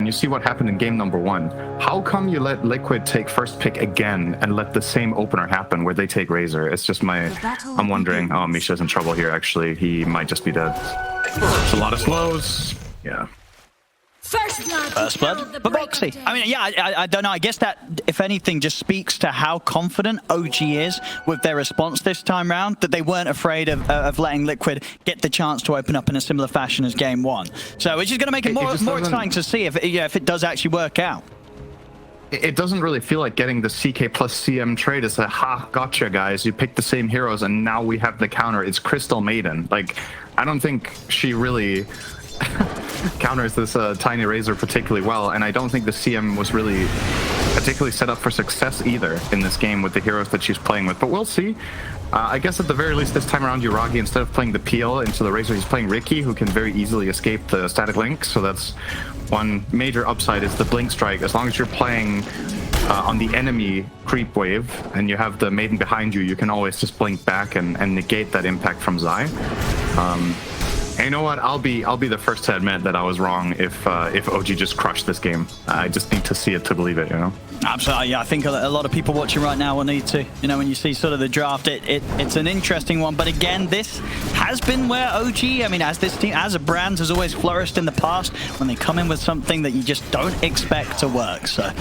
you see what happened in game number 1. How come you let Liquid take first pick again and let the same opener happen where they take Razor? It's just I'm wondering. Oh, Misha's in trouble here, actually. He might just be dead. It's a lot of slows. Yeah. First blood. But Boxy, I mean, yeah, I don't know. I guess that, if anything, just speaks to how confident OG is with their response this time round, that they weren't afraid of letting Liquid get the chance to open up in a similar fashion as game 1. So which is going to make it more exciting to see if it does actually work out. It doesn't really feel like getting the CK plus CM trade. It's like, ha, gotcha, guys. You picked the same heroes, and now we have the counter. It's Crystal Maiden. Like, I don't think she really counters this Tiny Razor particularly well, and I don't think the CM was really particularly set up for success either in this game with the heroes that she's playing with, but we'll see. I guess at the very least this time around, Yuragi, instead of playing the PL into the Razor, he's playing Riki, who can very easily escape the static link, so that's one major upside is the Blink Strike. As long as you're playing on the enemy creep wave and you have the Maiden behind you, you can always just blink back and negate that impact from Zai. And you know what? I'll be the first to admit that I was wrong if OG just crushed this game. I just need to see it to believe it, you know? Absolutely, yeah. I think a lot of people watching right now will need to. You know, when you see sort of the draft, it's an interesting one. But again, this has been where OG, I mean, as this team, as a brand, has always flourished in the past when they come in with something that you just don't expect to work. So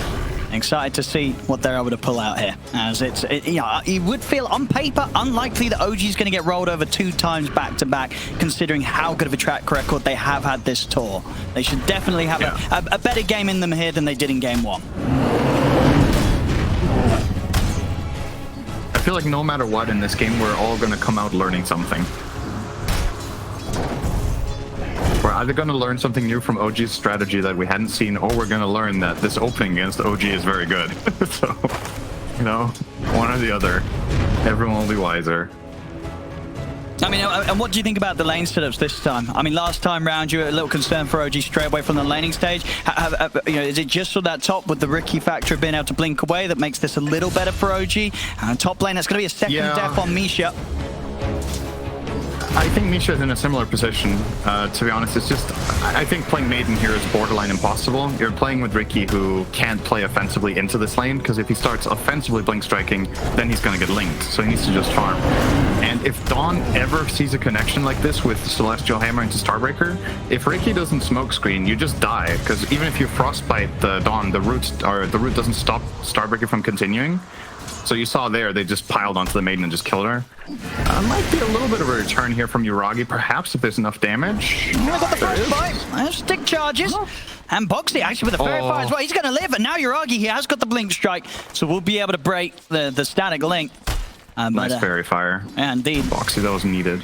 excited to see what they're able to pull out here. As you would feel on paper unlikely that OG is going to get rolled over 2 times back-to-back, considering how good of a track record they have had this tour. They should definitely have a better game in them here than they did in game 1. I feel like no matter what in this game, we're all going to come out learning something. We're either going to learn something new from OG's strategy that we hadn't seen, or we're going to learn that this opening against OG is very good. So, you know, one or the other. Everyone will be wiser. I mean, and what do you think about the lane setups this time? I mean, last time round you were a little concerned for OG straight away from the laning stage. You know, is it just for that top with the Riki factor of being able to blink away that makes this a little better for OG? And top lane, that's going to be a second death on Misha. I think Misha's in a similar position, to be honest. It's just, I think playing Maiden here is borderline impossible. You're playing with Riki, who can't play offensively into this lane, because if he starts offensively blink striking, then he's going to get linked, so he needs to just farm. And if Dawn ever sees a connection like this with Celestial Hammer into Starbreaker, if Riki doesn't smoke screen, you just die, because even if you frostbite the Dawn, the root doesn't stop Starbreaker from continuing. So you saw there, they just piled onto the Maiden and just killed her. Might be a little bit of a return here from Yuragi, perhaps, if there's enough damage. I got the first bite. There's stick charges. And Boxy actually with a fairy fire as well. He's going to live, and now Yuragi, he has got the blink strike, so we'll be able to break the static link. Nice fairy fire. Yeah, indeed. Boxy, that was needed.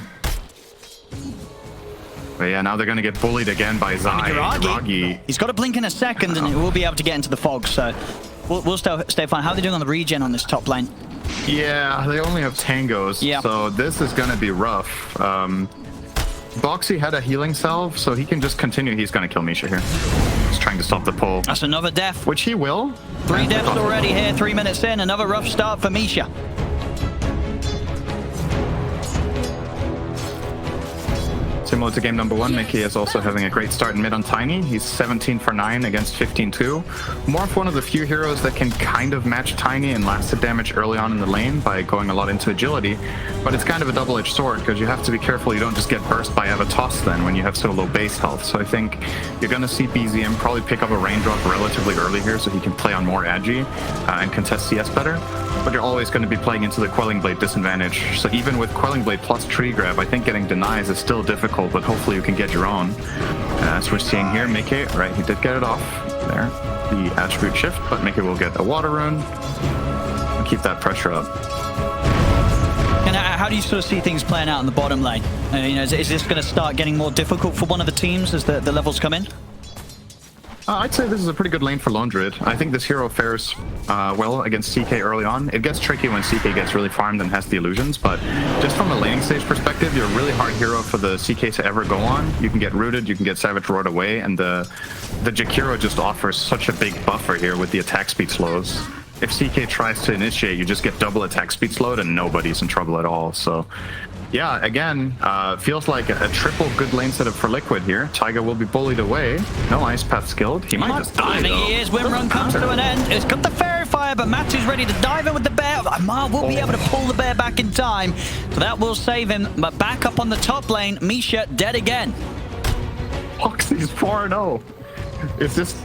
But yeah, now they're going to get bullied again by Zai. Yuragi, he's got to blink in a second, and we'll be able to get into the fog, so we'll stay fine. How are they doing on the regen on this top lane? Yeah, they only have tangos, so this is going to be rough. Boxy had a healing salve, so he can just continue. He's going to kill Misha here. He's trying to stop the pull. That's another death. Which he will. 3 deaths already here, 3 minutes in. Another rough start for Misha. Similar to game number 1, Mickey is also having a great start in mid on Tiny. He's 17 for 9 against 15-2. Morph, one of the few heroes that can kind of match Tiny and lasted damage early on in the lane by going a lot into agility. But it's kind of a double-edged sword, because you have to be careful you don't just get burst by Avatos then when you have so low base health. So I think you're going to see BZM probably pick up a raindrop relatively early here so he can play on more agi and contest CS better. But you're always going to be playing into the Quelling Blade disadvantage. So even with Quelling Blade plus tree grab, I think getting denies is still difficult, but hopefully you can get your own. As we're seeing here, Mickey, right, he did get it off there. The attribute shift, but Mickey will get a water rune and keep that pressure up. And how do you sort of see things playing out in the bottom lane? You know, is this going to start getting more difficult for one of the teams as the levels come in? I'd say this is a pretty good lane for Lone Druid. I think this hero fares well against CK early on. It gets tricky when CK gets really farmed and has the illusions, but just from a laning stage perspective, you're a really hard hero for the CK to ever go on. You can get rooted, you can get Savage Roared away, and the Jakiro just offers such a big buffer here with the attack speed slows. If CK tries to initiate, you just get double attack speed slowed and nobody's in trouble at all. So yeah, again, feels like a triple good lane setup for Liquid here. Taiga will be bullied away. No Ice Path skilled. He might just die, I think though. he is. Windrun comes to an end. It's got the Fairy Fire, but Matu's ready to dive in with the bear. Amar will be able to pull the bear back in time, so that will save him. But back up on the top lane, Misha dead again. Foxy's 4-0. It's just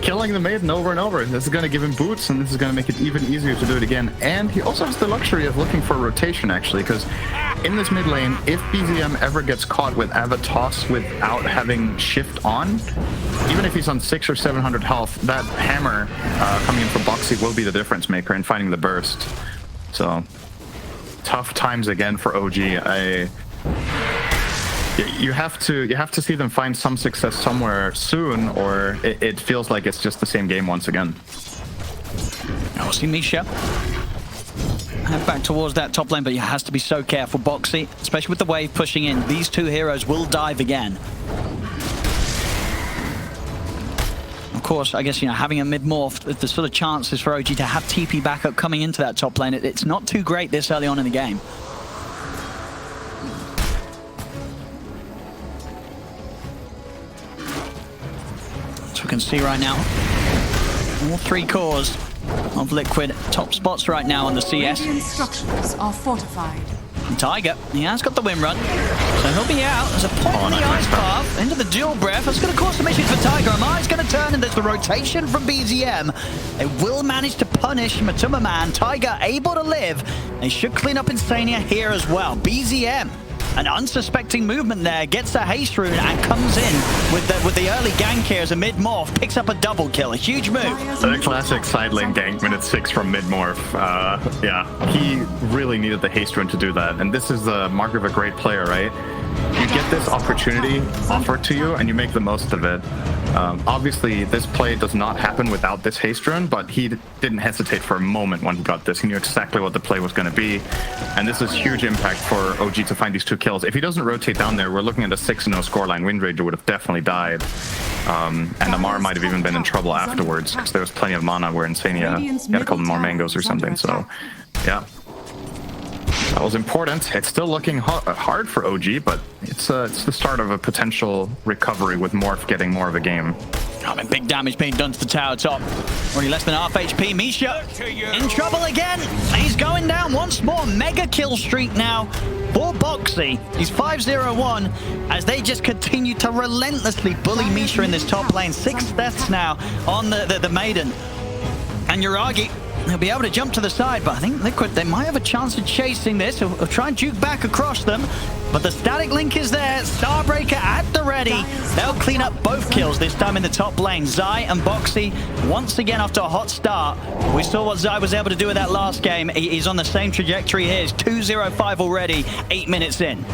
killing the Maiden over and over. This is going to give him boots, and this is going to make it even easier to do it again. And he also has the luxury of looking for rotation, actually, because in this mid lane, if BZM ever gets caught with Avatos without having shift on, even if he's on 600 or 700 health, that hammer coming in from Boxy will be the difference maker in finding the burst. So, tough times again for OG. You have to see them find some success somewhere soon, or it feels like it's just the same game once again. Now we'll see Misha head back towards that top lane, but he has to be so careful. Boxy, especially with the wave pushing in, these two heroes will dive again. Of course, I guess, you know, having a mid-morph, the sort of chances for OG to have TP backup coming into that top lane, it's not too great this early on in the game. So we can see right now, all three cores of Liquid top spots right now on the CS. Radiant structures are fortified. And Taiga, he has got the Windrun, so he'll be out. There's a point on the Ice Path into the dual breath. That's going to cause some issues for Taiga. Amar's going to turn, and there's the rotation from BZM. They will manage to punish MATUMBAMAN. Taiga able to live. They should clean up Insania here as well. BZM, an unsuspecting movement there, gets a haste rune and comes in with the early gank here as a mid-morph, picks up a double kill, a huge move. The classic side lane gank minute 6 from mid-morph. Yeah, he really needed the haste rune to do that, and this is the mark of a great player, right? You get this opportunity offered to you and you make the most of it. Obviously, this play does not happen without this haste rune, but he didn't hesitate for a moment when he got this. He knew exactly what the play was going to be, and this is huge impact for OG to find these 2 kills. If he doesn't rotate down there, we're looking at a 6-0 scoreline. Windranger would have definitely died, and Amar might have even been in trouble afterwards, because there was plenty of mana where Insania got a couple more mangoes or something, so yeah. That was important. It's still looking hard for OG, but it's the start of a potential recovery with Morph getting more of a game. I mean, big damage being done to the tower top. Only less than half HP. Misha in trouble again. He's going down once more. Mega kill streak now for Boxy. He's 5-0-1 as they just continue to relentlessly bully Misha in this top lane. 6 deaths now on the Maiden. And Yuragi, he'll be able to jump to the side, but I think Liquid, they might have a chance of chasing this. He'll try and juke back across them, but the static link is there. Starbreaker at the ready. They'll clean up both kills, this time in the top lane. Zai and Boxy, once again after a hot start. We saw what Zai was able to do with that last game. He's on the same trajectory here. He's 2-0-5 already, 8 minutes in.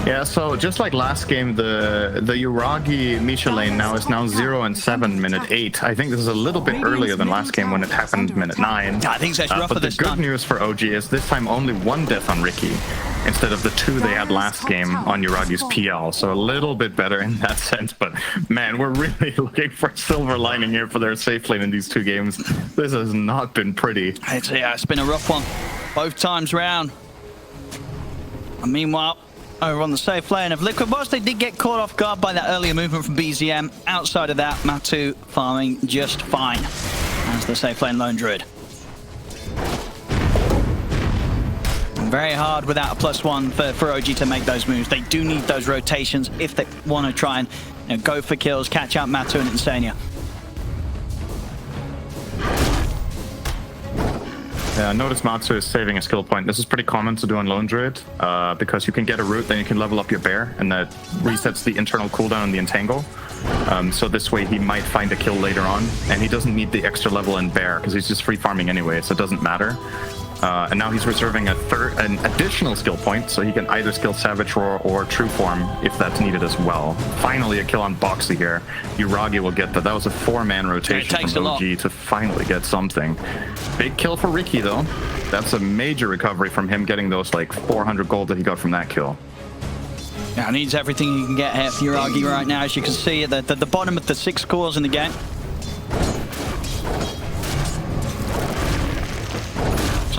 Yeah, so just like last game, the Yuragi Misha lane now is 0-7 minute 8. I think this is a little bit earlier than last game when it happened minute 9. I think so. It's rougher but the this good time. news for OG is this time only 1 death on Riki instead of the 2 they had last game on Yuragi's PL. So a little bit better in that sense. But man, we're really looking for a silver lining here for their safe lane in these 2 games. This has not been pretty. It's been a rough one both times round. And meanwhile, over on the safe lane of Liquid, whilst they did get caught off guard by that earlier movement from BZM, outside of that, Matu farming just fine as the safe lane lone Druid. Very hard without a +1 for OG to make those moves. They do need those rotations if they want to try and go for kills, catch out Matu and Insania. Yeah, notice Matsu is saving a skill point. This is pretty common to do on Lone Druid, because you can get a root, then you can level up your bear, and that resets the internal cooldown and the entangle. So this way he might find a kill later on, and he doesn't need the extra level in bear, because he's just free farming anyway, so it doesn't matter. And now he's reserving an additional skill point, so he can either skill Savage Roar or True Form if that's needed as well. Finally a kill on Boxy here. Yuragi will get that. That was a 4-man rotation from OG to finally get something. Big kill for Riki though. That's a major recovery from him getting those like 400 gold that he got from that kill. Yeah, needs everything you can get here for Yuragi right now. As you can see at the bottom of the 6 cores in the game.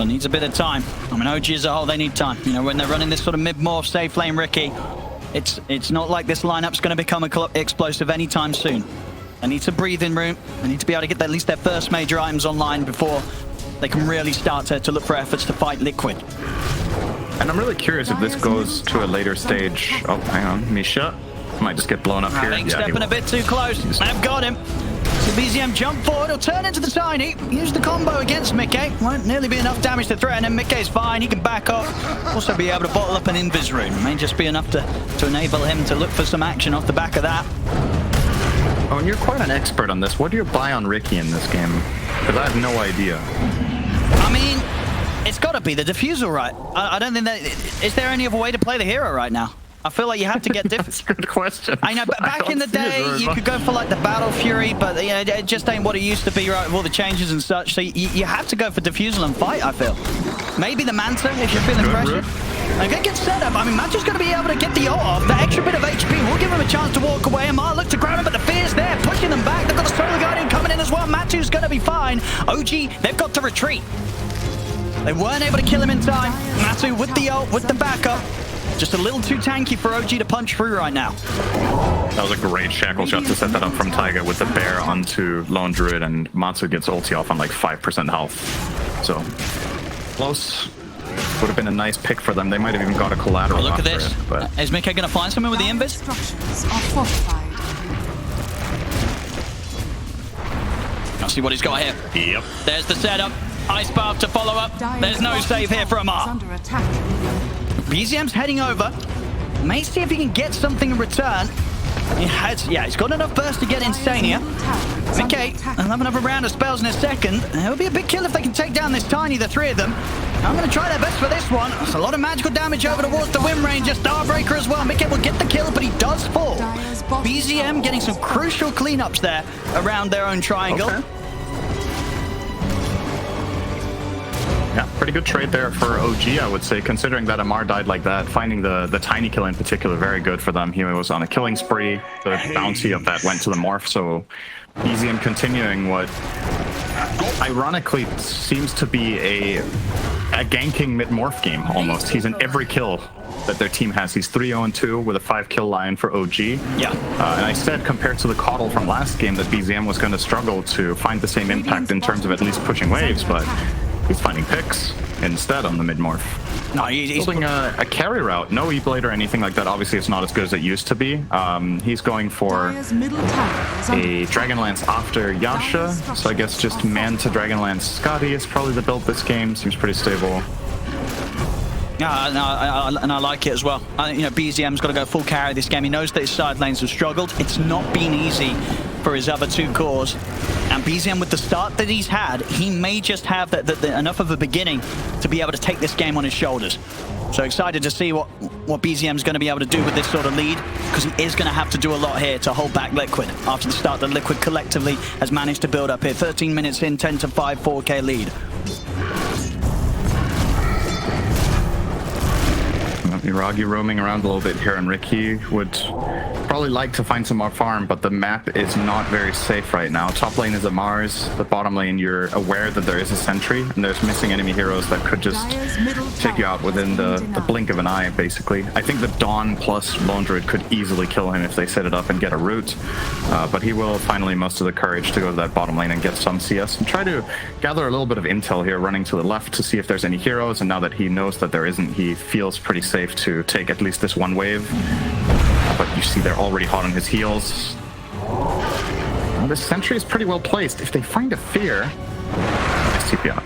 So needs a bit of time. I mean, OG as a whole, they need time. You know, when they're running this sort of mid-morph safe lane Riki, it's not like this lineup's going to become explosive anytime soon. They need some breathing room. They need to be able to get at least their first major items online before they can really start to look for efforts to fight Liquid. And I'm really curious if this goes to a later stage. Oh, hang on. Misha might just get blown up here. I think stepping a bit too close. They've got him. So BZM jump forward, he'll turn into the Tiny, use the combo against Mickey. Won't nearly be enough damage to threaten him. Mickey's fine, he can back off. Also be able to bottle up an invis rune. May just be enough to enable him to look for some action off the back of that. Oh, and you're quite an expert on this. What do you buy on Riki in this game? Because I have no idea. I mean, it's got to be the diffusal, right? I don't think that... Is there any other way to play the hero right now? I feel like you have to get different. That's a good question. I know, but back in the day, you could go for like the Battle Fury, but you know, it just ain't what it used to be, right, with all the changes and such. So you have to go for Diffusal and fight, I feel. Maybe the Manta, if you're feeling pressured. Okay, get set up. I mean, Matu's going to be able to get the ult off. That extra bit of HP will give him a chance to walk away. Amar look to grab him, but the fear's there, pushing them back. They've got the Solar Guardian coming in as well. Matu's going to be fine. OG, they've got to retreat. They weren't able to kill him in time. Matu with the ult, with the backup. Just a little too tanky for OG to punch through right now. That was a great shackle shot to set that up from Taiga with the bear onto Lone Druid, and Matsu gets ulti off on like 5% health. So, close. Would have been a nice pick for them. They might have even got a collateral. Oh, look at this. It, but... Is Mickey going to find someone with the invis? Structures are fortified. I'll see what he's got here. Yep. There's the setup. Ice Bath to follow up. There's no save here for Amar. Under attack. BZM's heading over. May see if he can get something in return. He has, yeah, he's got enough burst to get Insania. Okay, I'll have another round of spells in a second. It'll be a big kill if they can take down this Tiny, the three of them. I'm going to try their best for this one. It's a lot of magical damage over towards the Wind Ranger. Starbreaker as well. Mickey will get the kill, but he does fall. BZM getting some crucial cleanups there around their own triangle. Okay. Yeah, pretty good trade there for OG, I would say, considering that Amar died like that. Finding the Tiny kill in particular, very good for them. He was on a killing spree. The bounty of that went to the Morph, so BZM continuing what ironically seems to be a ganking mid-morph game, almost. He's in every kill that their team has. He's 3-0-2 with a 5-kill line for OG. Yeah. And I said, compared to the Coddle from last game, that BZM was going to struggle to find the same impact in terms of at least pushing waves, but he's finding picks instead on the mid-morph. No, he's building a carry route. No E-Blade or anything like that. Obviously, it's not as good as it used to be. He's going for a Dragonlance after Yasha. So I guess just man to Dragonlance Scotty is probably the build this game. Seems pretty stable. Yeah, and I like it as well. You know, BZM's got to go full carry this game. He knows that his side lanes have struggled. It's not been easy for his other two cores. And BZM, with the start that he's had, he may just have enough of a beginning to be able to take this game on his shoulders. So excited to see what BZM's going to be able to do with this sort of lead, because he is going to have to do a lot here to hold back Liquid after the start that Liquid collectively has managed to build up here. 13 minutes in, 10-5, 4K lead. Iragi roaming around a little bit here, and Riki would probably like to find some more farm, but the map is not very safe right now. Top lane is a Mars, the bottom lane you're aware that there is a sentry, and there's missing enemy heroes that could just take you out within the blink of an eye, basically. I think the Dawn plus Lone Druid could easily kill him if they set it up and get a root, but he will finally muster the courage to go to that bottom lane and get some CS and try to gather a little bit of intel here, running to the left to see if there's any heroes, and now that he knows that there isn't, he feels pretty safe to take at least this one wave. But you see they're already hot on his heels. Well, this sentry is pretty well placed. If they find a fear, nice TP out.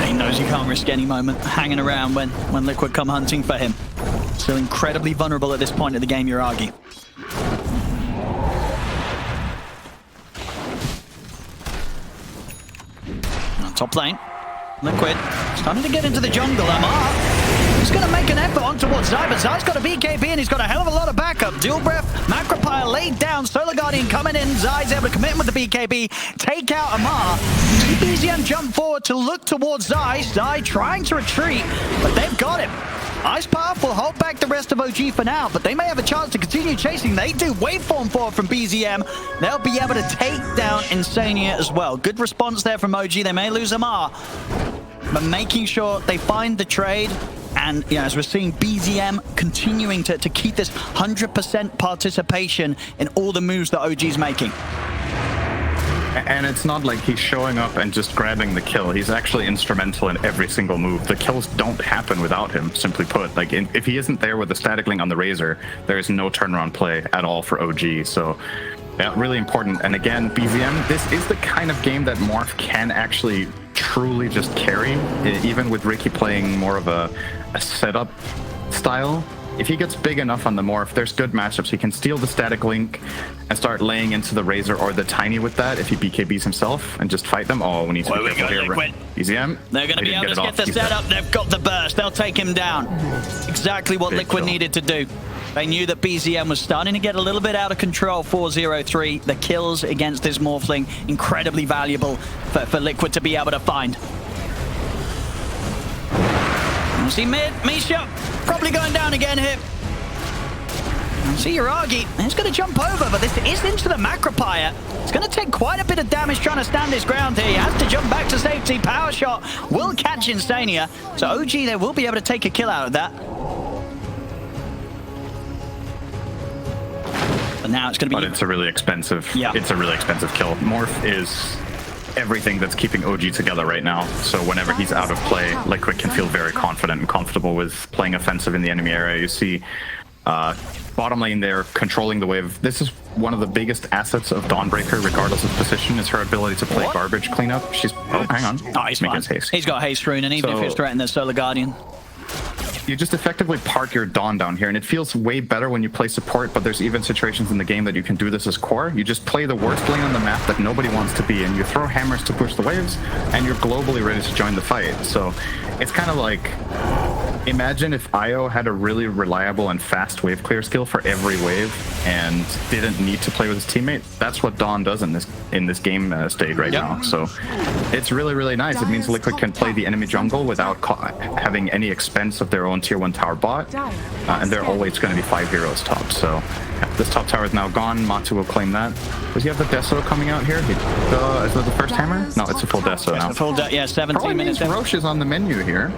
He knows he can't risk any moment hanging around when Liquid come hunting for him. Still incredibly vulnerable at this point of the game, Yuragi. On top lane, Liquid starting to get into the jungle. Amar He's going to make an effort on towards Zai, but Zai's got a BKB and he's got a hell of a lot of backup. Dual Breath, Macropire laid down, Solar Guardian coming in. Zai's able to commit him with the BKB, take out Amar. BZM jump forward to look towards Zai. Zai trying to retreat, but they've got him. Ice Path will hold back the rest of OG for now, but they may have a chance to continue chasing. They do waveform forward from BZM. They'll be able to take down Insania as well. Good response there from OG. They may lose Amar, but making sure they find the trade. And as we're seeing BZM continuing to keep this 100% participation in all the moves that OG's making. And it's not like he's showing up and just grabbing the kill. He's actually instrumental in every single move. The kills don't happen without him, simply put. Like, if he isn't there with the static link on the Razor, there is no turnaround play at all for OG. So, yeah, really important. And again, BZM, this is the kind of game that Morph can actually truly just carry, even with Riki playing more of a setup style. If he gets big enough on the Morph, there's good matchups. He can steal the static link and start laying into the Razor or the Tiny with that if he BKBs himself and just fight them. Oh, we need to be careful here. BZM. They're going to be able to get the setup. They've got the burst. They'll take him down. Exactly what Liquid needed to do. They knew that BZM was starting to get a little bit out of control. 4-0-3. The kills against this Morphling, incredibly valuable for Liquid to be able to find. We'll see mid. Misha probably going down again here. We'll see Yuragi. He's going to jump over, but this is into the Macropire. It's going to take quite a bit of damage trying to stand his ground here. He has to jump back to safety. Power shot will catch Insania. So OG, they will be able to take a kill out of that. But now it's going to be... But it's a really expensive... Yeah. It's a really expensive kill. Morph is everything that's keeping OG together right now. So whenever he's out of play, Liquid can feel very confident and comfortable with playing offensive in the enemy area. You see bottom lane there controlling the wave. This is one of the biggest assets of Dawnbreaker, regardless of position, is her ability to play garbage cleanup. She's... Oh, hang on. Oh, he's fine. Haste. He's got haste rune, and even if he's threatened the Solar Guardian. You just effectively park your Dawn down here, and it feels way better when you play support, but there's even situations in the game that you can do this as core. You just play the worst lane on the map that nobody wants to be, and you throw hammers to push the waves, and you're globally ready to join the fight. So it's kind of like, imagine if IO had a really reliable and fast wave clear skill for every wave and didn't need to play with his teammate. That's what Dawn does in this game state right now. So it's really, really nice. It means Liquid can play the enemy jungle without having any expense of their own tier 1 tower bot, and they're always going to be 5 heroes top. So yeah, this top tower is now gone. Matu will claim that. Does he have the Deso coming out here? Is that the first hammer? No, it's a full Deso now. It's a full yeah, 17 minutes. Roche is on the menu here.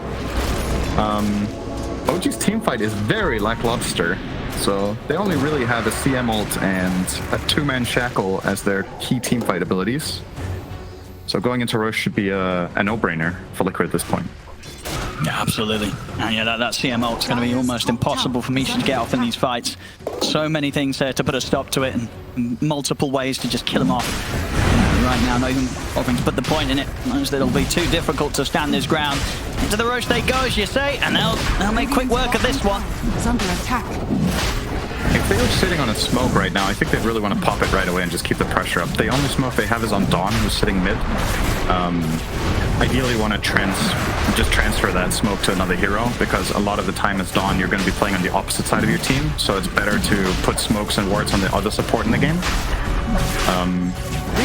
OG's teamfight is very lackluster, so they only really have a CM ult and a 2-man shackle as their key teamfight abilities. So going into Roche should be a no-brainer for Liquid at this point. Yeah, absolutely. And yeah, that CM ult's going to be almost impossible for Misha to get off in these fights. So many things there to put a stop to it, and multiple ways to just kill him off. Right now, not even offering to put the point in it. Knows that it'll be too difficult to stand his ground. Into the Roche they go, as you say, and they'll make quick work of this one. It's under attack. If they were sitting on a smoke right now, I think they'd really want to pop it right away and just keep the pressure up. The only smoke they have is on Dawn, who's sitting mid. Ideally want to just transfer that smoke to another hero, because a lot of the time as Dawn, you're going to be playing on the opposite side of your team, so it's better to put smokes and wards on the other support in the game.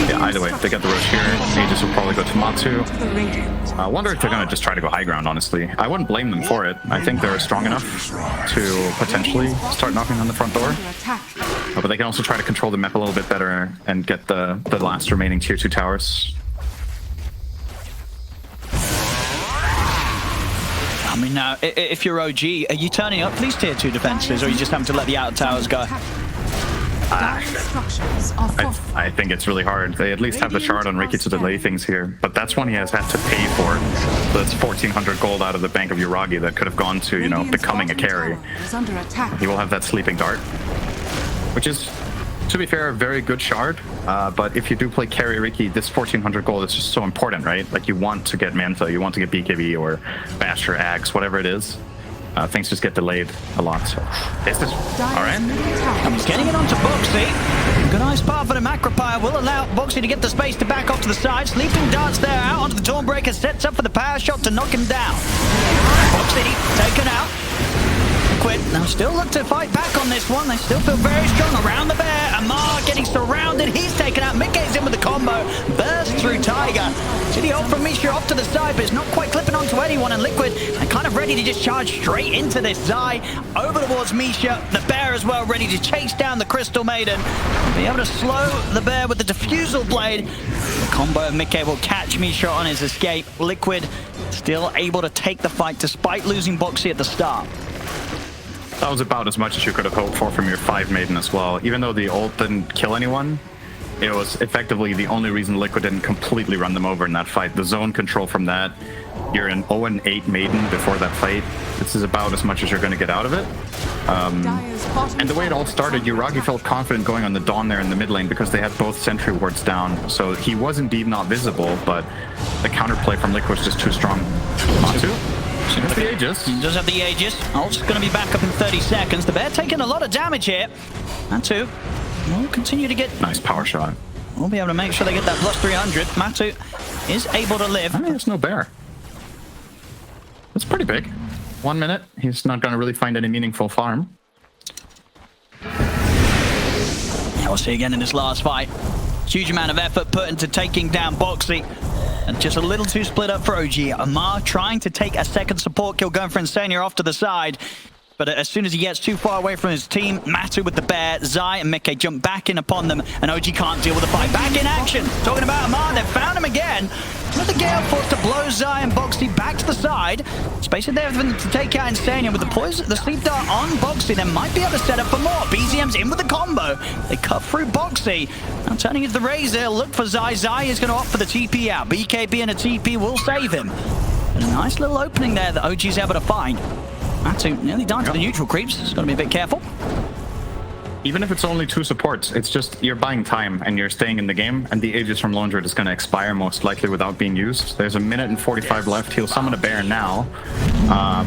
Yeah, either way, if they get the Roche here, Aegis will probably go to Matu. I wonder if they're going to just try to go high ground, honestly. I wouldn't blame them for it. I think they're strong enough to potentially start knocking on the front door. But they can also try to control the map a little bit better and get the last remaining tier 2 towers. I mean, now, if you're OG, are you turning up these tier 2 defenses, or are you just having to let the outer towers go? I think it's really hard. They at least have the shard on Riki to delay things here, but that's one he has had to pay for. So that's 1,400 gold out of the bank of Yuragi that could have gone to, you know, becoming a carry. He will have that sleeping dart, which is, to be fair, a very good shard. But if you do play carry Riki, this 1,400 gold is just so important, right? Like, you want to get Manta, you want to get BKB or Basher, Axe, whatever it is. things just get delayed a lot. So this is all right. And he's getting it onto Boxy. Good nice part for the Macropire will allow Boxy to get the space to back off to the side. Sleeping darts there out onto the Dawnbreaker, sets up for the power shot to knock him down. Boxy taken out. Liquid now still look to fight back on this one. They still feel very strong around the bear. Amar getting surrounded. He's taken out. Mickey's in with the combo. Burst through Tiger. City ult from Misha off to the side, but it's not quite clipping onto anyone. And Liquid are kind of ready to just charge straight into this. Zai over towards Misha. The bear as well, ready to chase down the Crystal Maiden. Be able to slow the bear with the Diffusal Blade. The combo of Mickey will catch Misha on his escape. Liquid still able to take the fight despite losing Boxy at the start. That was about as much as you could have hoped for from your 5 Maiden as well. Even though the ult didn't kill anyone, it was effectively the only reason Liquid didn't completely run them over in that fight. The zone control from that, you're an 0-8 Maiden before that fight. This is about as much as you're going to get out of it. And the way it all started, Yuragi felt confident going on the Dawn there in the mid lane because they had both sentry wards down. So he was indeed not visible, but the counterplay from Liquid was just too strong. Matu? It's the Aegis. He does have the Aegis. Ult's going to be back up in 30 seconds. The bear taking a lot of damage here. Matu will continue to get... Nice power shot. We'll be able to make sure they get that plus 300. Matu is able to live. I mean, it's no bear. That's pretty big. 1 minute. He's not going to really find any meaningful farm. Yeah, we'll see again in this last fight. Huge amount of effort put into taking down Boxy. And just a little too split up for OG. Amar trying to take a second support kill, going for Insania off to the side. But as soon as he gets too far away from his team, Matu with the bear, Zai and Mickey jump back in upon them, and OG can't deal with the fight. Back in action. Talking about Amar, they've found him again. With the Gale Force to blow Zai and Boxy back to the side. Space is there for them to take out Insania with the poison, the sleep dart on Boxy. They might be able to set up for more. BZM's in with the combo. They cut through Boxy. Now turning into the Razor, look for Zai. Zai is going to opt for the TP out. BKB and a TP will save him. And a nice little opening there that OG's able to find. Matu nearly down to the neutral creeps. It's got to be a bit careful. Even if it's only 2 supports, it's just you're buying time and you're staying in the game, and the Aegis from Lone Druid is going to expire most likely without being used. There's 1 minute and 45 left. He'll summon a bear now,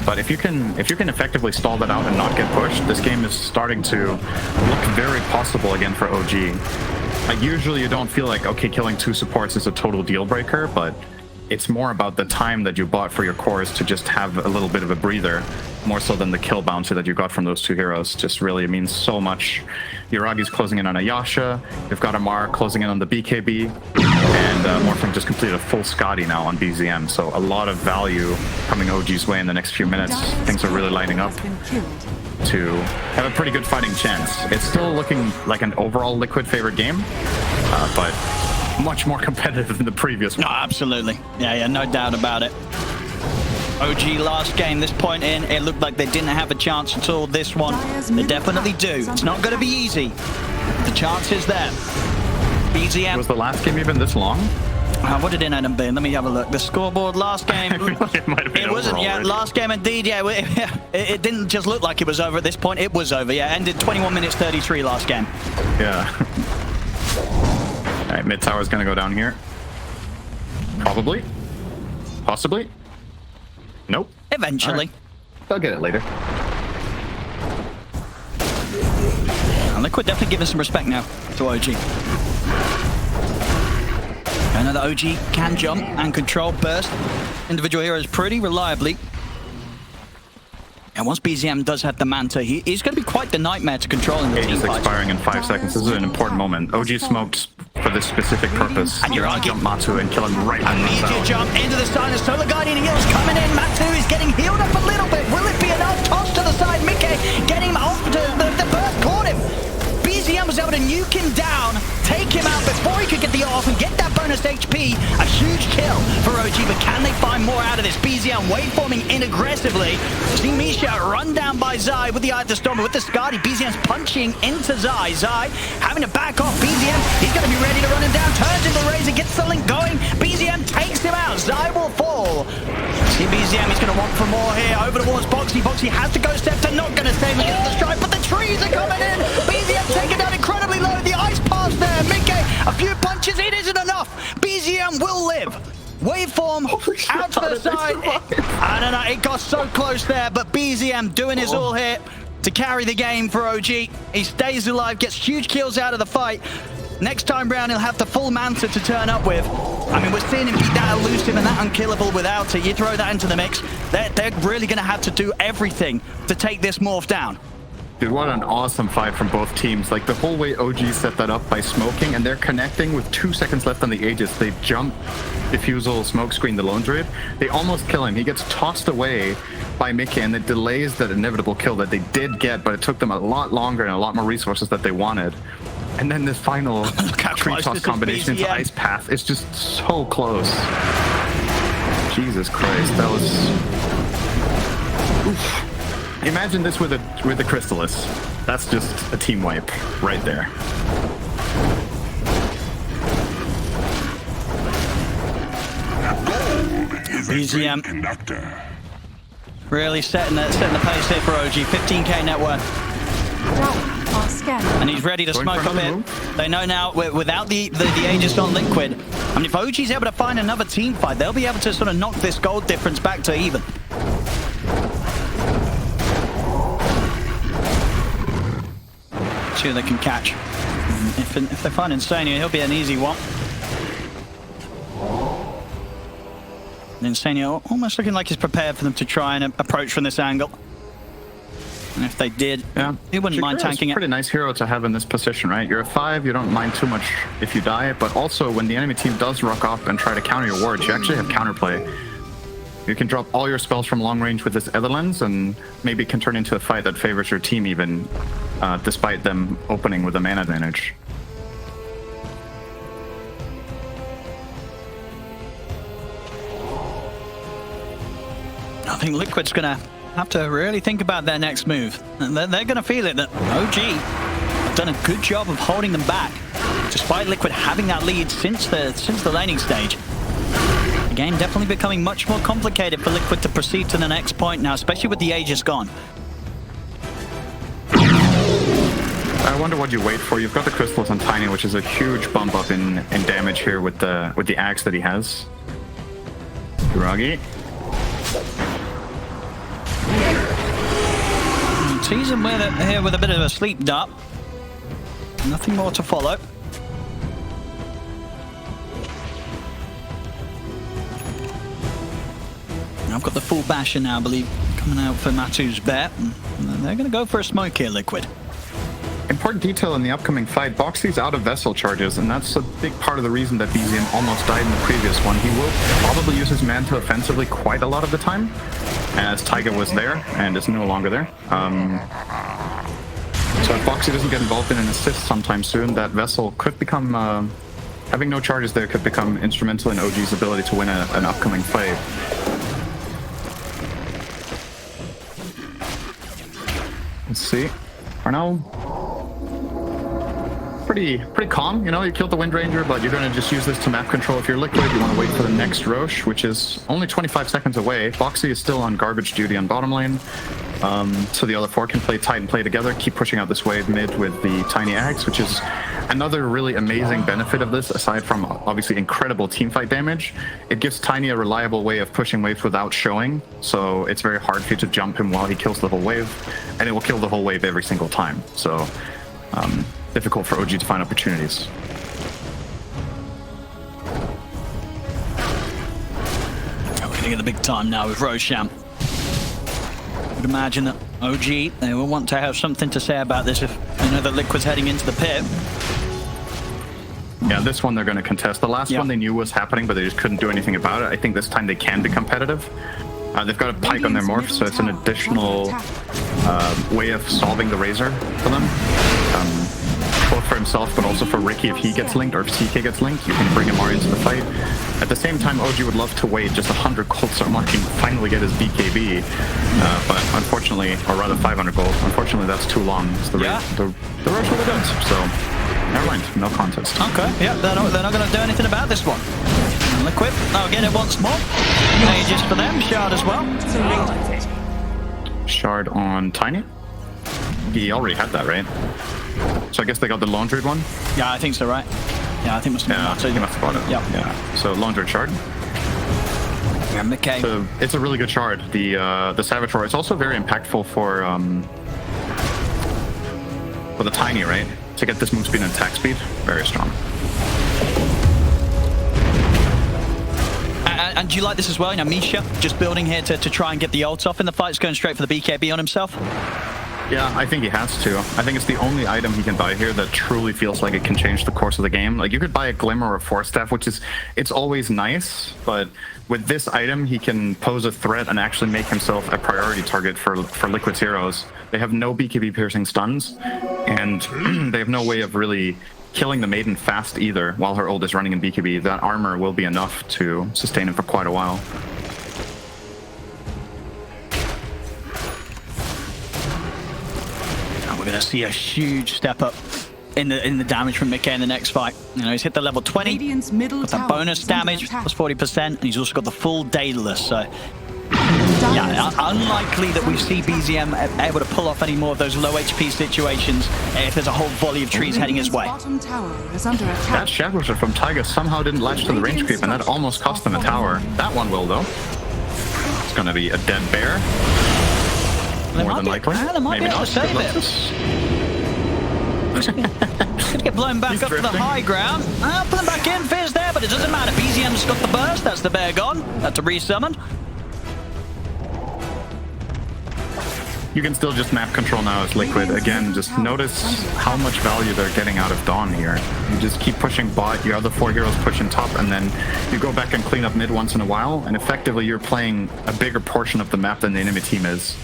but if you can effectively stall that out and not get pushed, this game is starting to look very possible again for OG. Like usually you don't feel like, okay, killing 2 supports is a total deal breaker, but it's more about the time that you bought for your cores to just have a little bit of a breather, more so than the kill bounty that you got from those 2 heroes. Just really means so much. Yuragi's closing in on a Yasha. They've got Amar closing in on the BKB. And Morphling just completed a full Scotty now on BZM. So a lot of value coming OG's way in the next few minutes. Things are really lining up to have a pretty good fighting chance. It's still looking like an overall Liquid favorite game, but much more competitive than the previous one. Oh, absolutely. Yeah, no doubt about it. OG last game, this point in, it looked like they didn't have a chance at all. This one, they definitely do. It's not going to be easy. The chance is there. BZM. Was the last game even this long? What did it end up being? Let me have a look. The scoreboard last game. I feel like it might have been. It wasn't yet. Already. Last game indeed. Yeah, it didn't just look like it was over at this point. It was over. Yeah, ended 21 minutes 33 last game. Yeah. All right, mid tower's gonna go down here. Probably. Possibly. Nope. Eventually. Right. They'll get it later. And Liquid definitely giving some respect now to OG. I know that OG can jump and control burst individual heroes pretty reliably. And once BZM does have the Manta, he's going to be quite the nightmare to control in the team Aegis fight. expiring in 5 seconds. This is an important moment. OG smoked for this specific purpose. And Yuragi jump Matu and kill him right in the immediate zone. jump into the side. The Solar Guardian heals coming in. Matu is getting healed up a little bit. Will it be enough? Toss to the side. Mickey getting him off to the burst. Caught him. BZM was able to nuke him down, take him out before he could get the off and get that bonus HP. A huge kill for OG, but can they find more out of this? BZM waveforming in aggressively. See Misha run down by Zai with the Eye of the Storm, with the Skadi. BZM's punching into Zai. Zai having to back off. BZM, he's going to be ready to run him down. Turns into Razor, gets the link going. BZM takes him out. Zai will fall. See BZM, he's going to want for more here. Over towards Boxy. Boxy has to go Scepter, not going to save him against the strike, but the trees are coming in. BZM taken down incredibly low. The ice pass there. Mickey, a few punches, it isn't enough. BZM will live. Waveform out other side. I don't know, it got so close there, but BZM doing his all here to carry the game for OG. He stays alive, gets huge kills out of the fight. Next time round, he'll have the full Manta to turn up with. I mean, we're seeing him be that elusive and that unkillable without it. You throw that into the mix, they're really going to have to do everything to take this Morph down. Dude, what an awesome fight from both teams. Like, the whole way OG set that up by smoking, and they're connecting with 2 seconds left on the Aegis. They jump, defusal, smoke screen the lone Druid. They almost kill him. He gets tossed away by Mickey, and it delays that inevitable kill that they did get, but it took them a lot longer and a lot more resources that they wanted. And then this final tree toss combination into Ice Path is just so close. Jesus Christ, that was... Oof. Imagine this with the Crystallis. That's just a team wipe right there. BZM really setting the pace here for OG. 15k net worth. And he's ready to smoke up it. They know now, without the Aegis on Liquid, I mean, if OG's able to find another team fight, they'll be able to sort of knock this gold difference back to even. See who they can catch. If they find Insania, he'll be an easy one. Insania almost looking like he's prepared for them to try and approach from this angle. And if they did, he wouldn't mind tanking it. Pretty nice hero to have in this position, right? You're a 5, you don't mind too much if you die, but also when the enemy team does rock up and try to counter your wards, you actually have counterplay. You can drop all your spells from long range with this Ether Lens and maybe can turn into a fight that favors your team even, despite them opening with a mana advantage. I think Liquid's gonna have to really think about their next move. And they're gonna feel it that OG have done a good job of holding them back, despite Liquid having that lead since the laning stage. The game definitely becoming much more complicated for Liquid to proceed to the next point now, especially with the Aegis gone. I wonder what you wait for. You've got the Crystals on Tiny, which is a huge bump up in damage here with the axe that he has. Draghi. Tease him with it here with a bit of a sleep dart. Nothing more to follow. I've got the full basher now, I believe, coming out for Matu's bet. And they're going to go for a smoke here, Liquid. Important detail in the upcoming fight, Boxy's out of Vessel charges, and that's a big part of the reason that BZM almost died in the previous one. He will probably use his Manta offensively quite a lot of the time, as Taiga was there, and is no longer there. So if Boxy doesn't get involved in an assist sometime soon, that Vessel could become... having no charges there could become instrumental in OG's ability to win an upcoming fight. Let's see. Arnell, pretty calm. You know, you killed the Wind Ranger, but you're going to just use this to map control. If you're Liquid, you want to wait for the next Roche, which is only 25 seconds away. Boxy is still on garbage duty on bottom lane, so the other 4 can play tight and play together, keep pushing out this wave mid with the Tiny Axe, which is another really amazing benefit of this, aside from obviously incredible teamfight damage. It gives Tiny a reliable way of pushing waves without showing, so it's very hard for you to jump him while he kills the whole wave, and it will kill the whole wave every single time. So difficult for OG to find opportunities. We're getting at the big time now with Rosham. I would imagine that OG, they will want to have something to say about this if they know that Liquid's heading into the pit. Yeah, this one they're going to contest. The last one they knew was happening, but they just couldn't do anything about it. I think this time they can be competitive. They've got a Pike on their Morph, so it's an additional way of solving the Razor for them. Both for himself, but also for Riki if he gets linked, or if CK gets linked, you can bring Amari into the fight. At the same time, OG would love to wait just 100 gold so Amari can finally get his BKB, but unfortunately, or rather 500 gold, unfortunately that's too long. It's the Roche will do it, so never mind, no contest. Okay, yeah, they're not going to do anything about this one. Liquid, I'll get it once more. Aegis for them, Shard as well. Shard on Tiny? He already had that, right? So I guess they got the Lone Druid one? Yeah, I think so, right? Yeah, I think must have been that. He must have bought it. Yep. Yeah. So Lone Druid Shard. Yeah, McKay. So it's a really good shard. The Saboteur. It's also very impactful for the Tiny, right? To get this move speed and attack speed, very strong. And do you like this as well? You know, Misha just building here to try and get the ult off in the fight. He's going straight for the BKB on himself. Yeah, I think he has to. I think it's the only item he can buy here that truly feels like it can change the course of the game. Like, you could buy a Glimmer or a Force Staff, which is, it's always nice, but with this item, he can pose a threat and actually make himself a priority target for Liquid's heroes. They have no BKB piercing stuns, and they have no way of really killing the Maiden fast either while her ult is running in BKB. That armor will be enough to sustain him for quite a while. We're going to see a huge step up in the damage from Mickey in the next fight. You know, he's hit the level 20, got that bonus damage, plus 40%, and he's also got the full Daedalus, so... Yeah, unlikely that we see BZM able to pull off any more of those low HP situations if there's a whole volley of trees heading his way. That Shadow Shot from Taiga somehow didn't latch to the range creep, and that almost cost him a tower. That one will, though. It's going to be a dead bear. More than likely. Maybe not. Could get blown back up to the high ground. Put him back in. Fizz there, but it doesn't matter. BZM's got the burst. That's the bear gone. That's a resummon. You can still just map control now as Liquid. Again, just notice how much value they're getting out of Dawn here. You just keep pushing bot, your other 4 heroes pushing top, and then you go back and clean up mid once in a while, and effectively you're playing a bigger portion of the map than the enemy team is.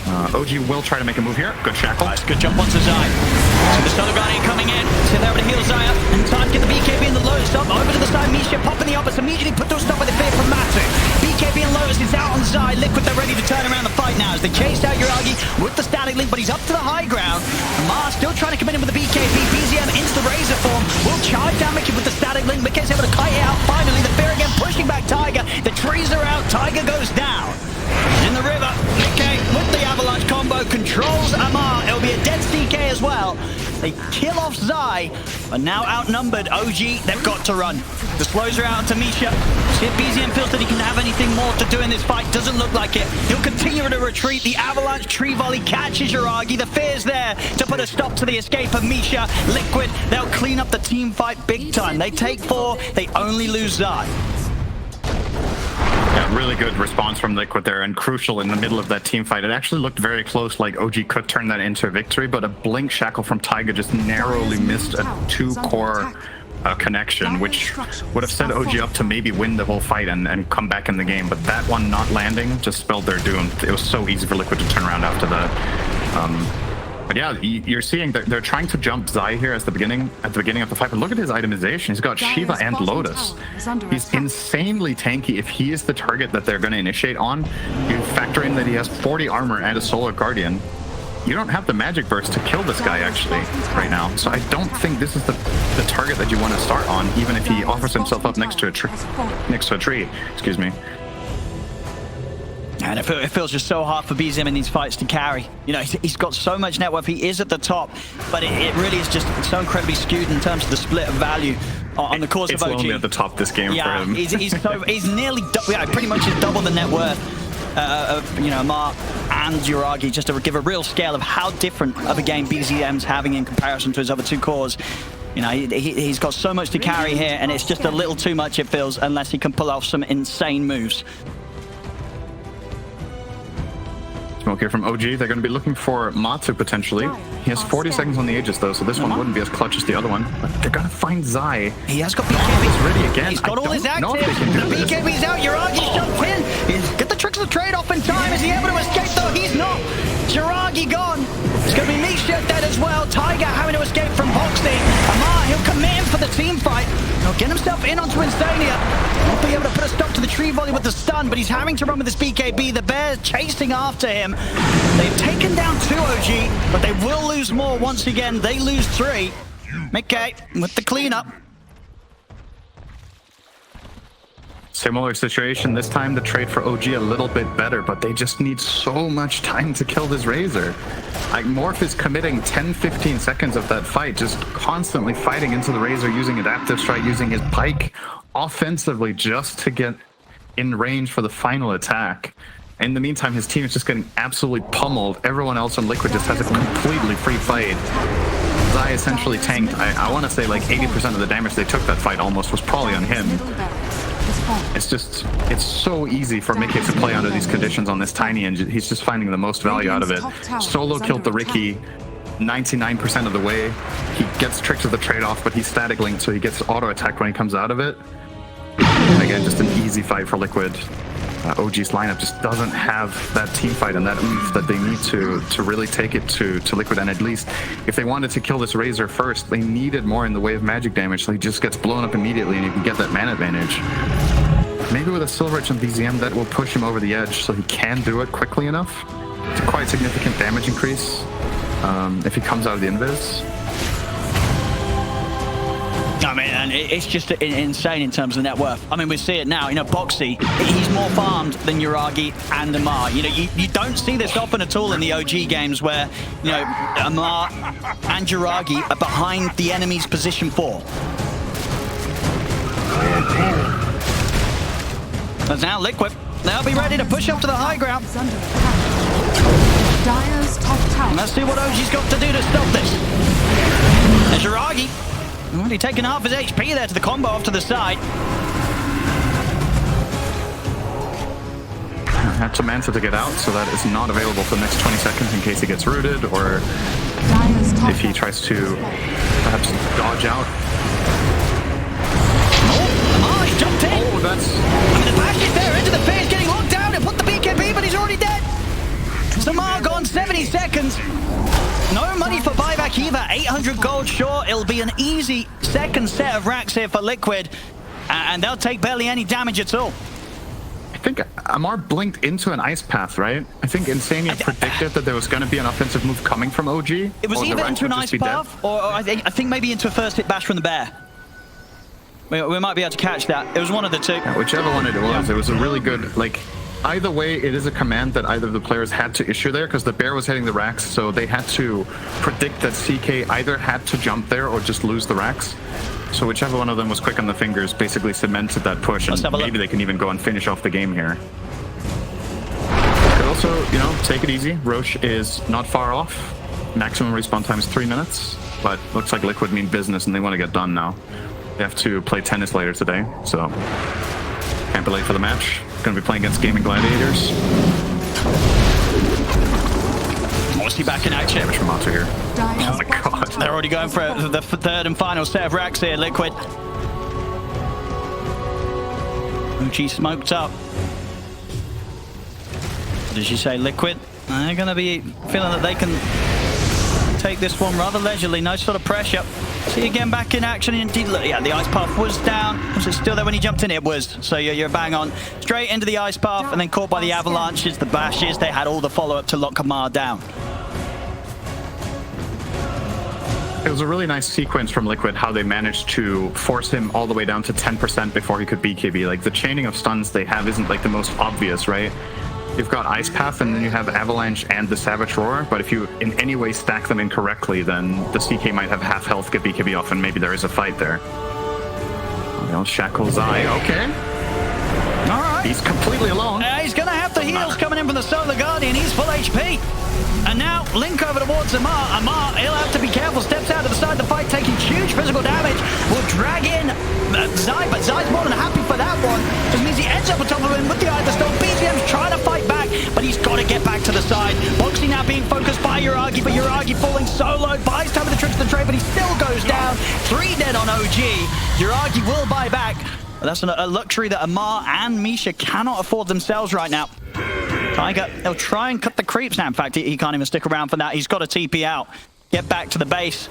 OG will try to make a move here. Good shackle. Nice, good jump onto Zai. So the Solar Guardian coming in. So there to heal Zai up. And time to get the BKB in the Lotus up. Over to the side, Misha popping the opposite. Immediately put those stuff with the fear from Matu. BKB and Lotus is out on Zai. Liquid, they're ready to turn around the fight now as they chase out Yuragi with the static link, but he's up to the high ground. Amar still trying to come in with the BKB. BZM into the Razor form. Will charge down Mickey with the static link. Mickey's able to kite it out. Finally, the fear again pushing back Tiger. The trees are out. Tiger goes down. He's in the river. Mickey with the avalanche combo controls Amar. It'll be a dead CK as well. They kill off Zai, but now outnumbered. OG, they've got to run. The slows are out to Misha. See if BZM feels that he can have anything more to do in this fight. Doesn't look like it. He'll continue to retreat. The avalanche tree volley catches Yuragi. The fear's there to put a stop to the escape of Misha. Liquid, they'll clean up the team fight big time. They take 4, they only lose Zai. Yeah, really good response from Liquid there, and crucial in the middle of that team fight. It actually looked very close, like OG could turn that into a victory, but a blink shackle from Taiga just narrowly missed a 2-core connection, which would have set OG up to maybe win the whole fight and come back in the game. But that one not landing just spelled their doom. It was so easy for Liquid to turn around after that. But yeah, you're seeing they're trying to jump Zai here at the beginning of the fight. But look at his itemization. He's got Shiva and Lotus. He's insanely tanky. If he is the target that they're going to initiate on, you factor in that he has 40 armor and a Solar Guardian. You don't have the magic burst to kill this guy actually right now. So I don't think this is the target that you want to start on, even if he offers himself up next to a tree. Excuse me. And it feels just so hard for BZM in these fights to carry. You know, he's got so much net worth. He is at the top, but it really is just so incredibly skewed in terms of the split of value on the course of OG. It's lonely at the top this game for him. He's nearly, pretty much double the net worth of, you know, Amar and Yuragi, just to give a real scale of how different of a game BZM's having in comparison to his other 2 cores. You know, he's got so much to carry here, and it's just a little too much, it feels, unless he can pull off some insane moves. Smoke here from OG. They're going to be looking for Matu potentially. He has 40 seconds on the Aegis though, so this one wouldn't be as clutch as the other one. But they're going to find Zai. He has got BKB. He's ready again. He's got all his active. The BKB's out. Yuragi jumped in. Get the tricks of the trade off in time. Is he able to escape though? He's not. Yuragi gone. It's going to be Misha dead as well. Tiger having to escape from Boxing. Amar, he'll commit him for the team fight. He'll get himself in onto Insania. Won't be able to put a stop to the tree volley with the stun, but he's having to run with his BKB. The bear chasing after him. They've taken down 2 OG, but they will lose more once again. They lose 3. Mickey with the cleanup. Similar situation. This time the trade for OG a little bit better, but they just need so much time to kill this Razor. Like, Morph is committing 10-15 seconds of that fight, just constantly fighting into the Razor, using Adaptive Strike, using his Pike offensively just to get in range for the final attack. In the meantime, his team is just getting absolutely pummeled. Everyone else on Liquid just has a completely free fight. Zai essentially tanked. I want to say like 80% of the damage they took that fight almost was probably on him. It's so easy for Mickey to play under these conditions on this tiny engine. He's just finding the most value out of it. Solo killed the Riki 99% of the way. He gets tricked with the trade-off, but he's static linked, so he gets auto attack when he comes out of it. And again, just an easy fight for Liquid. OG's lineup just doesn't have that team fight and that oomph that they need to really take it to Liquid. And at least if they wanted to kill this Razor first, they needed more in the way of magic damage, so he just gets blown up immediately and you can get that mana advantage. Maybe with a Silver Edge on BZM, that will push him over the edge so he can do it quickly enough. It's a quite significant damage increase if he comes out of the invis. I mean, and it's just insane in terms of net worth. I mean, we see it now. You know, Boxy, he's more farmed than Yuragi and Amar. You know, you don't see this often at all in the OG games where, you know, Amar and Yuragi are behind the enemy's position 4. But now Liquid, they'll be ready to push up to the high ground. And let's see what OG's got to do to stop this. There's Yuragi. Already taken half his HP there to the combo off to the side. Had to Manta to get out, so that is not available for the next 20 seconds in case he gets rooted or if he tries to perhaps dodge out. Oh, he jumped in. Oh, that's... I mean, the bash is there into the face, getting locked down and put the BKB, but he's already dead. Samar gone 70 seconds. No money for buyback either. 800 gold short. It'll be an easy second set of racks here for Liquid. And they'll take barely any damage at all. I think Amar blinked into an ice path, right? I think Insania predicted that there was going to be an offensive move coming from OG. It was either into an ice path or I think maybe into a first hit bash from the bear. We might be able to catch that. It was one of the two. Yeah, whichever one it was, it was a really good, like... Either way, it is a command that either of the players had to issue there because the bear was hitting the racks, so they had to predict that CK either had to jump there or just lose the racks. So whichever one of them was quick on the fingers basically cemented that push, and maybe they can even go and finish off the game here. Could also, you know, take it easy. Roche is not far off. Maximum respawn time is 3 minutes, but looks like Liquid mean business and they want to get done now. They have to play tennis later today, so can't be late for the match. Going to be playing against Gaming Gladiators. Mostly back in action. Damage from Matu here. Oh my god. They're already going for the third and final set of racks here, Liquid. Uchi smoked up. What did you say, Liquid? They're going to be feeling that they can take this one rather leisurely. No sort of pressure. See again back in action. Indeed, yeah, the ice path was down. Was it still there when he jumped in? It was. So you're bang on. Straight into the ice path and then caught by the avalanches, the bashes. They had all the follow-up to lock Amar down. It was a really nice sequence from Liquid how they managed to force him all the way down to 10% before he could BKB. Like the chaining of stuns they have isn't like the most obvious, right? You've got Ice Path and then you have Avalanche and the Savage Roar, but if you in any way stack them incorrectly, then the CK might have half health, get BKB off, and maybe there is a fight there. Well, Shackle Zai, okay. Alright. He's completely alone. He's gonna have the heals coming in from the Solar Guardian, he's full HP. And now, Link over towards Amar. Amar, he'll have to be careful, steps out to the side of the fight, taking huge physical damage. Will drag in Zai, but Zai's more than happy for that one. This means he ends up on top of him with the Eye of the Storm. BZM's trying to fight back, but he's got to get back to the side. Boxy now being focused by Yuragi, but Yuragi falling so low. Buys time with the tricks of the trade, but he still goes down. 3 dead on OG. Yuragi will buy back. But that's a luxury that Amar and Misha cannot afford themselves right now. Tiger, he'll try and cut the creeps now. In fact, he can't even stick around for that. He's got to TP out, get back to the base,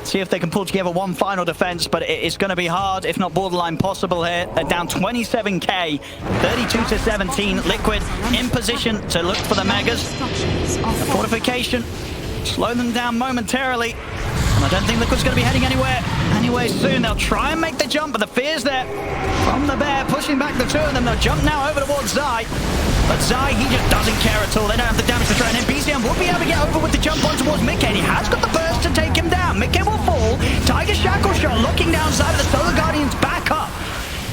see if they can pull together one final defense, but it's going to be hard, if not borderline possible here. They're down 27k, 32-17. Liquid in position to look for the Megas. The fortification, slow them down momentarily. And I don't think Liquid's going to be heading anywhere soon. They'll try and make the jump, but the fear's there from the bear, pushing back the two of them. They'll jump now over towards Zai. But Zai, he just doesn't care at all. They don't have the damage to try, and then BZM will be able to get over with the jump on towards Mickey. He has got the burst to take him down. Mickey will fall. Tiger Shackle Shot locking down Zai, but the Solar Guardians back up.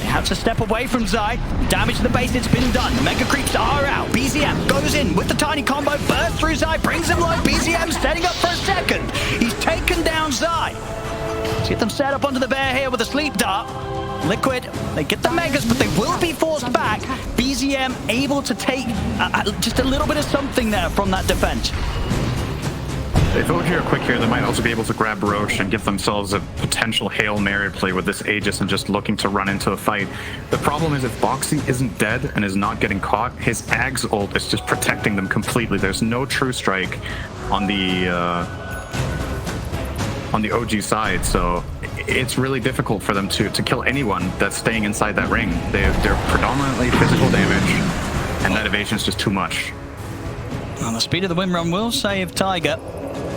They had That's a step away from Zai. Damage to the base, it's been done. The Mega Creeps are out. BZM goes in with the tiny combo, bursts through Zai, brings him low. BZM setting up for a second. He's taken down Zai. Let's get them set up onto the bear here with a sleep dart. Liquid, they get the Megas, but they will be forced back. BZM able to take just a little bit of something there from that defense. If OG are quick here, they might also be able to grab Roche and give themselves a potential Hail Mary play with this Aegis and just looking to run into a fight. The problem is if Boxy isn't dead and is not getting caught, his Ag's ult is just protecting them completely. There's no True Strike on the OG side, so it's really difficult for them to kill anyone that's staying inside that ring. They're predominantly physical damage, and that evasion is just too much. And the speed of the wind run will save Tiger,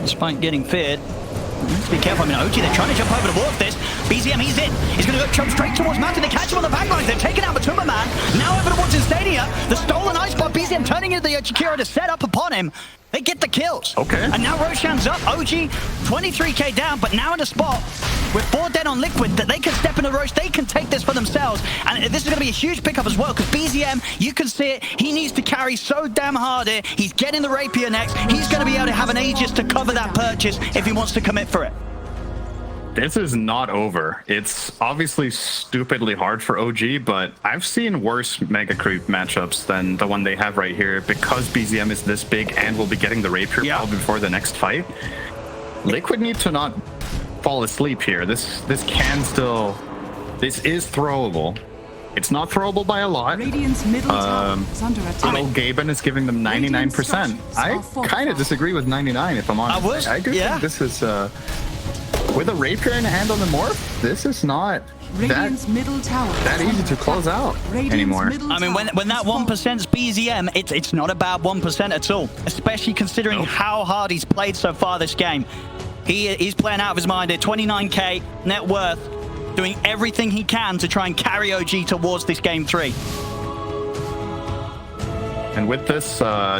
despite getting feared. Let's be careful. I mean, OG, they're trying to jump over towards this. BZM, he's in. He's going to go jump straight towards Matu. They catch him on the back lines. They're taking out MATUMBAMAN. Now over towards Instania. The stolen ice bot. BZM turning into the Chikira to set up upon him. They get the kills. Okay. And now Roshan's up. OG, 23k down, but now in a spot with 4 dead on Liquid that they can step into Roche. They can take this for themselves. And this is going to be a huge pickup as well, because BZM, you can see it. He needs to carry so damn hard here. He's getting the Rapier next. He's going to be able to have an Aegis to cover that purchase if he wants to commit for it. This is not over. It's obviously stupidly hard for OG, but I've seen worse Mega Creep matchups than the one they have right here because BZM is this big and will be getting the Rapier probably before the next fight. Liquid need to not fall asleep here. This can still... This is throwable. It's not throwable by a lot. Radiant's middle tower is under attack. Gaben is giving them 99%. I kind of disagree with 99 if I'm honest. I do think this is... with a Rapier in hand on the Morph, this is not that easy to close out anymore. I mean, when that 1%'s BZM, it's not a bad 1% at all, especially considering how hard he's played so far this game. He's playing out of his mind at 29k net worth, doing everything he can to try and carry OG towards this game 3. And with this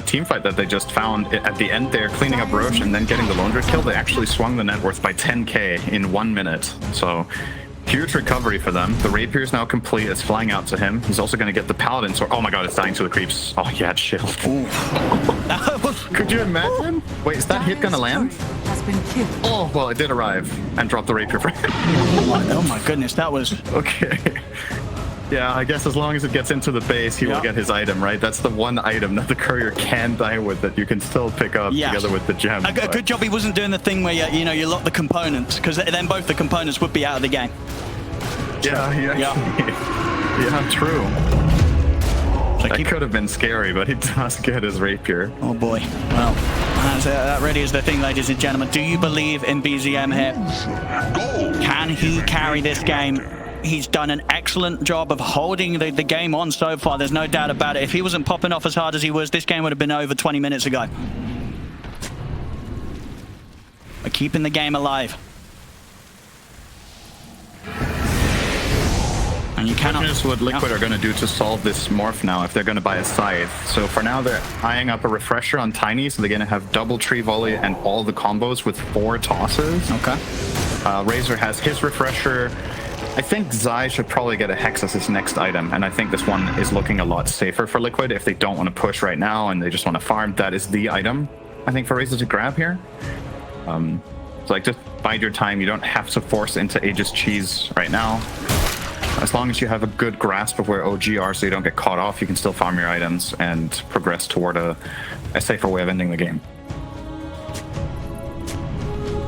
team fight that they just found, at the end they're cleaning up Roche and then getting the Lone Druid kill, they actually swung the net worth by 10k in 1 minute. So, huge recovery for them. The Rapier is now complete. It's flying out to him. He's also going to get the Paladin sword. Oh my god, it's dying to the creeps. Oh, he had shield. Could you imagine? Wait, is that hit going to land? Oh, well, it did arrive and dropped the Rapier for him. Oh my goodness, that was... Okay. Yeah, I guess as long as it gets into the base, he will get his item, right? That's the one item that the courier can die with that you can still pick up together with the gem. A good job he wasn't doing the thing where you lock the components, because then both the components would be out of the game. Yeah, true. That could have been scary, but he does get his Rapier. Oh boy. Well, that really is the thing, ladies and gentlemen. Do you believe in BZM here? Can he carry this game? He's done an excellent job of holding the game on so far. There's no doubt about it. If he wasn't popping off as hard as he was, this game would have been over 20 minutes ago. We're keeping the game alive. And you cannot... That's what Liquid are going to do to solve this Morph now if they're going to buy a Scythe. So for now, they're eyeing up a Refresher on Tiny, so they're going to have double Tree Volley and all the combos with 4 tosses. Okay. Razor has his Refresher. I think Zai should probably get a Hex as his next item, and I think this one is looking a lot safer for Liquid. If they don't want to push right now and they just want to farm, that is the item, I think, for Razor to grab here. So like, just bide your time. You don't have to force into Aegis Cheese right now. As long as you have a good grasp of where OG are so you don't get caught off, you can still farm your items and progress toward a safer way of ending the game.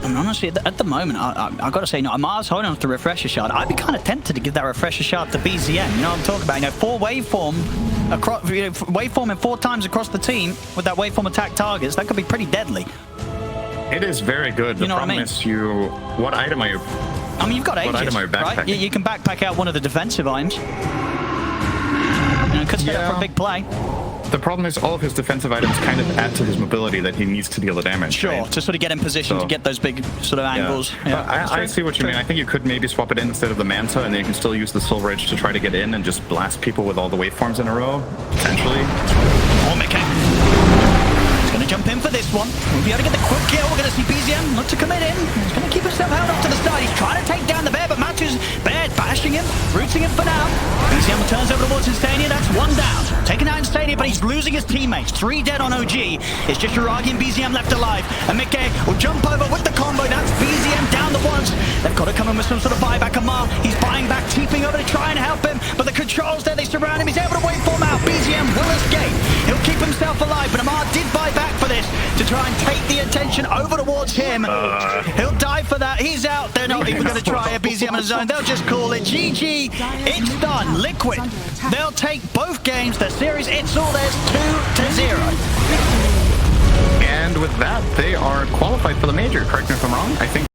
And honestly, at the moment, I've got to say, Amar's holding off the Refresher Shard. I'd be kind of tempted to give that Refresher Shard to BZM. You know what I'm talking about? 4 waveform, waveforming 4 times across the team with that waveform attack targets. That could be pretty deadly. It is very good. The problem is what item are you... I mean, you've got Aegis, right? You can backpack out one of the defensive items. Could set up for a big play. The problem is all of his defensive items kind of add to his mobility that he needs to deal the damage. Sure, to sort of get in position to get those big sort of angles. I see what you mean. I think you could maybe swap it in instead of the Manta, and then you can still use the Silver Edge to try to get in and just blast people with all the waveforms in a row, potentially. Oh, Mickey. He's going to jump in for this one. We'll be able to get the quick kill. We're going to see BZM look to commit in. He's going to keep himself held off to the side. He's trying to take down the bear, but Matu's bear bashing him, rooting him for now. BZM turns over towards Instania. That's one down. Taken out Instania, but he's losing his teammates. 3 dead on OG. It's just Uragi and BZM left alive. And Mikke will jump over with the combo. That's BZM down the ones. They've got to come in with some sort of buyback. Amar, he's buying back, TPing over to try and help him. But the controls there, they surround him. He's able to wait for him out. BZM will escape. He'll keep himself alive. But Amar did buy back for this to try and take the attention over towards him. He'll die for that. He's out. They're not even going to try a BZM in the zone. They'll just call it GG. It's done. Liquid. They'll take both games. The series, it's all theirs, 2-0. And with that, they are qualified for the major. Correct me if I'm wrong. I think